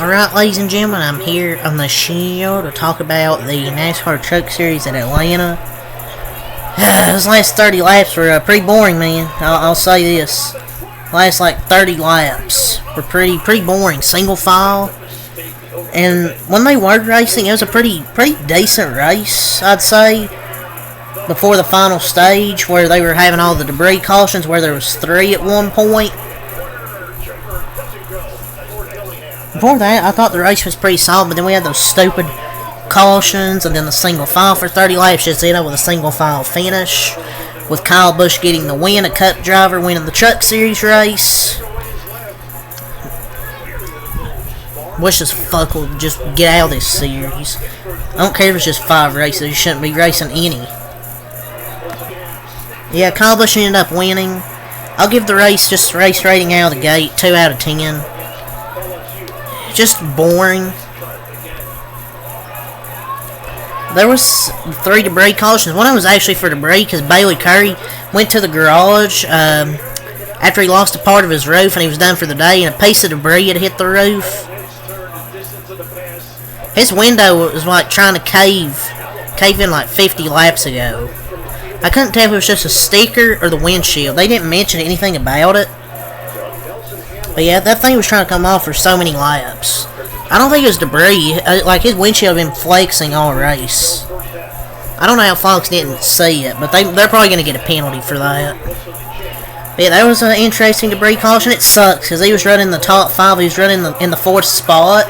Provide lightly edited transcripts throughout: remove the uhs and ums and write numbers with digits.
Alright, ladies and gentlemen, I'm here on the show to talk about the NASCAR Truck Series at Atlanta. Those last 30 laps were pretty boring, man. I'll say this. Last like 30 laps were pretty boring. Single file. And when they were racing, it was a pretty decent race, I'd say. Before the final stage, where they were having all the debris cautions, where there was 3 at one point. Before that, I thought the race was pretty solid, but then we had those stupid cautions, and then the single file for 30 laps just ended up with a single file finish, with Kyle Busch getting the win, a Cup driver winning the Truck Series race. Wish this fuck will just get out of this series. I don't care if it's just 5 races, you shouldn't be racing any. Yeah, Kyle Busch ended up winning. I'll give the race just race rating out of the gate, 2 out of 10. Just boring. There was 3 debris cautions. One of them was actually for debris because Bailey Curry went to the garage after he lost a part of his roof and he was done for the day, and a piece of debris had hit the roof. His window was like trying to cave in like 50 laps ago. I couldn't tell if it was just a sticker or the windshield. They didn't mention anything about it. But yeah, that thing was trying to come off for so many laps. I don't think it was debris. Like, his windshield had been flexing all race. I don't know how folks didn't see it, but they're probably going to get a penalty for that. But yeah, that was an interesting debris caution. It sucks, because he was running the top 5. He was running in the 4th spot.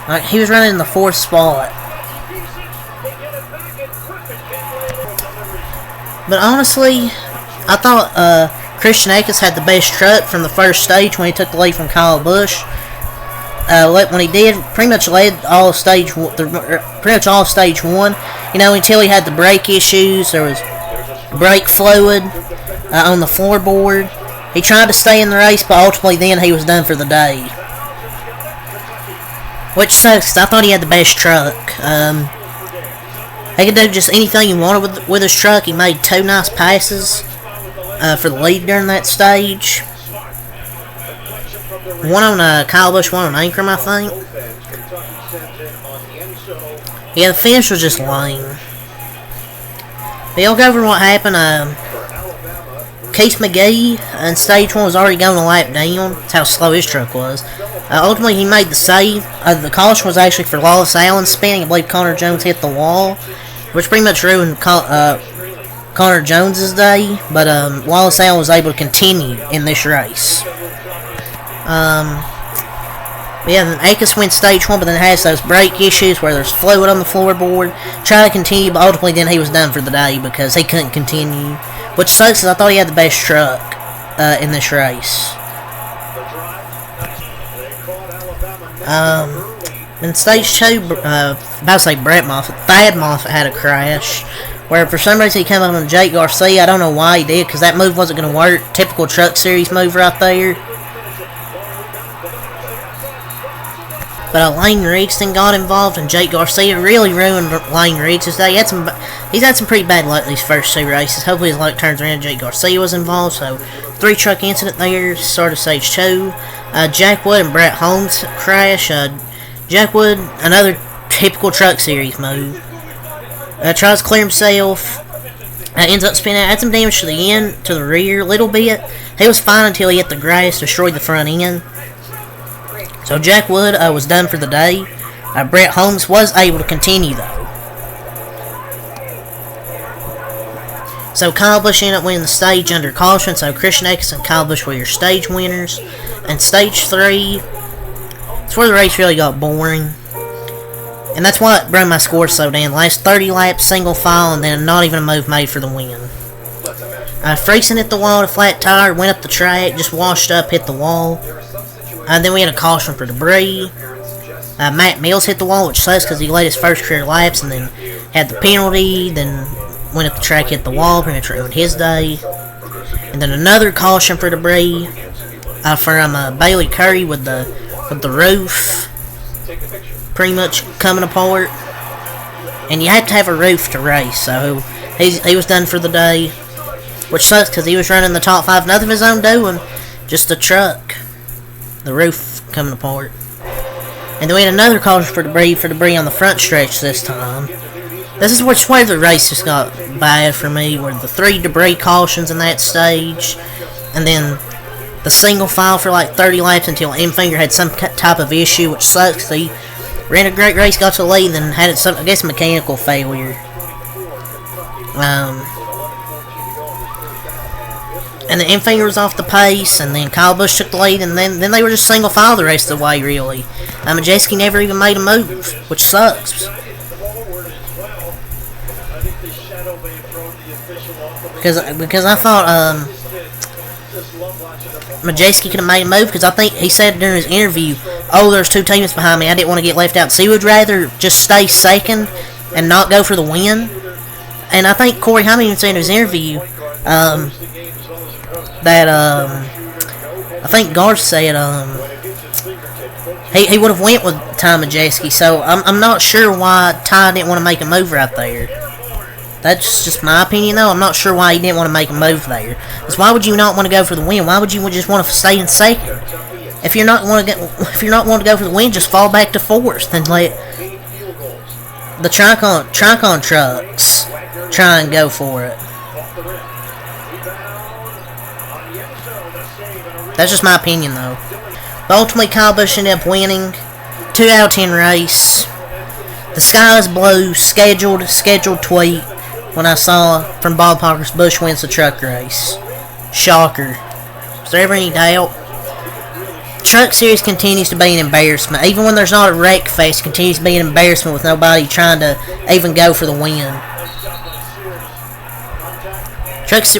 Like, he was running in the 4th spot. But honestly, I thought, Christian Eckes had the best truck from the first stage when he took the lead from Kyle Busch. When he did, pretty much led all stage 1. You know, until he had the brake issues. There was brake fluid on the floorboard. He tried to stay in the race, but ultimately then he was done for the day. Which sucks, 'cause I thought he had the best truck. He could do just anything he wanted with his truck. He made 2 nice passes for the lead during that stage. One on Kyle Busch, one on Ankrum, I think. Yeah, the finish was just lame. But I'll go over what happened. Case McGee in stage 1 was already going a lap down. That's how slow his truck was. Ultimately, he made the save. The caution was actually for Lawless Allen spinning. I believe Connor Jones hit the wall, which pretty much ruined Connor Jones's day, but Lawless Allen was able to continue in this race. Yeah, then Eckes wins stage 1, but then has those brake issues where there's fluid on the floorboard. Tried to continue, but ultimately then he was done for the day because he couldn't continue. Which sucks, because I thought he had the best truck in this race. In stage 2, about to say Brett Moffitt, Thad Moffitt had a crash, where for some reason he came up on Jake Garcia. I don't know why he did, because that move wasn't going to work. Typical Truck Series move right there. But Lane Riggs then got involved, and Jake Garcia really ruined Lane Riggs' day. He's had some pretty bad luck these first 2 races. Hopefully his luck turns around. Jake Garcia was involved, so 3 truck incident there, start of stage 2. Jack Wood and Brett Holmes crash. Jack Wood, another typical Truck Series move. Tries to clear himself. Ends up spinning out. Had some damage to the end, to the rear, a little bit. He was fine until he hit the grass, destroyed the front end. So Jack Wood was done for the day. Brett Holmes was able to continue, though. So Kyle Busch ended up winning the stage under caution. So Christian Eckes and Kyle Busch were your stage winners. And stage 3, that's where the race really got boring. And that's why it brought my score so down. Last 30 laps, single file, and then not even a move made for the win. Friesen hit the wall, a flat tire, went up the track, just washed up, hit the wall. Then we had a caution for debris. Matt Mills hit the wall, which sucks because he led his first career laps and then had the penalty, then went up the track, hit the wall, pretty much ruined his day. And then another caution for debris from Bailey Curry with the roof pretty much coming apart. And you have to have a roof to race, so he was done for the day. Which sucks because he was running the top 5, nothing of his own doing, just a truck. The roof coming apart. And then we had another caution for debris on the front stretch this time. This is where the race just got bad for me, where the 3 debris cautions in that stage, and then the single file for like 30 laps until Infinger had some type of issue, which sucks. He ran a great race, got to the lead, and had some, I guess, mechanical failure. And the Infinger was off the pace, and then Kyle Busch took the lead, and then they were just single file the rest of the way, really. Majeski never even made a move, which sucks. Because I thought Majeski could have made a move, because I think he said during his interview, oh, there's 2 teams behind me, I didn't want to get left out, so he would rather just stay second and not go for the win. And I think Corey Haim even said in his interview that I think Garth said he would have went with Ty Majeski, so I'm not sure why Ty didn't want to make a move right there. That's just my opinion, though. I'm not sure why he didn't want to make a move there. Because why would you not want to go for the win? Why would you just want to stay in second? If you're not want to go for the win, just fall back to 4th and let the Tricon trucks try and go for it. That's just my opinion, though. But ultimately, Kyle Busch ended up winning. 2 out of 10 race. The sky is blue. Scheduled tweet when I saw from Bob Parker's Busch wins the truck race. Shocker. Is there ever any doubt? Truck Series continues to be an embarrassment. Even when there's not a wreck fest, it continues to be an embarrassment with nobody trying to even go for the win.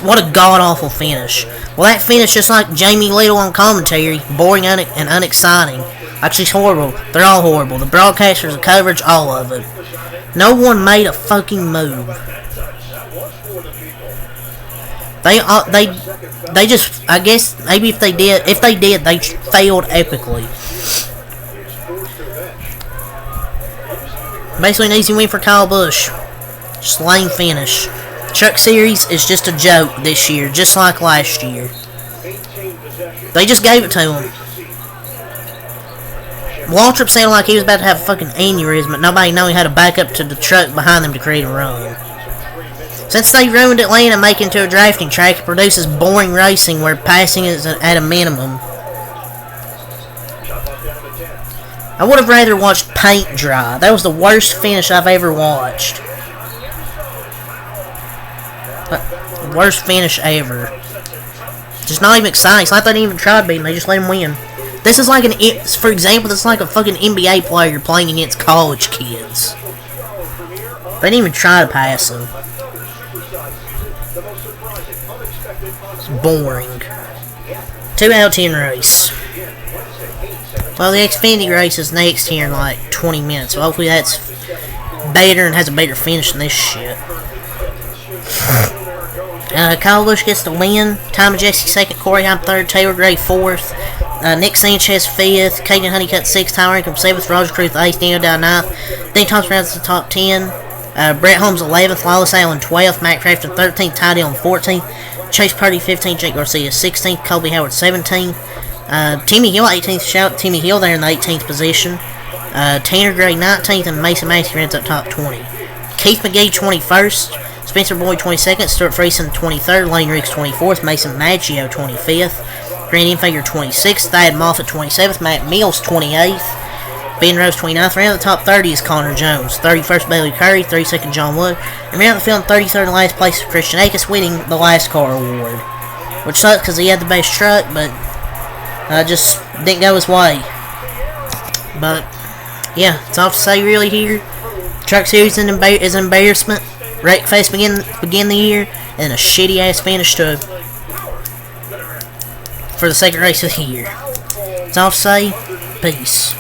What a god-awful finish. Well, that finish, just like Jamie Little on commentary, boring and unexciting. Actually, it's horrible. They're all horrible. The broadcasters, the coverage, all of it. No one made a fucking move. They just, I guess, maybe if they did, they failed epically. Basically, an easy win for Kyle Busch. Just lame finish. Truck Series is just a joke this year, just like last year. They just gave it to him. Waltrip sounded like he was about to have a fucking aneurysm, but nobody knowing how to back up to the truck behind them to create a run. Since they ruined Atlanta, making it to a drafting track, it produces boring racing where passing is at a minimum. I would have rather watched paint dry. That was the worst finish I've ever watched. Worst finish ever. Just not even exciting. It's like they didn't even try to beat him. They just let him win. This is like for example, this is like a fucking NBA player playing against college kids. They didn't even try to pass him. It's boring. 2 out of 10 race. Well, the Xfinity race is next here in like 20 minutes. So hopefully that's better and has a better finish than this shit. Kyle Busch gets the win. Ty Majeski 2nd, Corey Haim 3rd, Taylor Gray 4th, Nick Sanchez 5th, Caden Honeycutt 6th, Tyler Ingram 7th, Roger Cruz 8th, Daniel Dow 9th, Dean Thomas rounds the top 10, Brett Holmes 11th, Lawless Allen 12th, Matt Crafton 13th, Ty Dillon 14th, Chase Purdy 15th, Jake Garcia 16th, Colby Howard 17th, Timmy Hill 18th, shout out Timmy Hill there in the 18th position, Tanner Gray 19th, and Mason Massey rounds up top 20. Keith McGee 21st, Spencer Boyd 22nd, Stuart Friesen 23rd, Lane Riggs 24th, Mason Maggio 25th, Grant Infinger 26th, Thad Moffitt 27th, Matt Mills 28th, Ben Rose 29th. Around the top 30 is Connor Jones, 31st Bailey Curry, 32nd John Wood, and around the field 33rd in last place is Christian Akis, winning the last car award. Which sucks because he had the best truck, but just didn't go his way. But yeah, it's all to say really here. Truck Series is an embarrassment. Wreckfest begin the year, and a shitty ass finish for the 2nd race of the year. It's all to say, peace.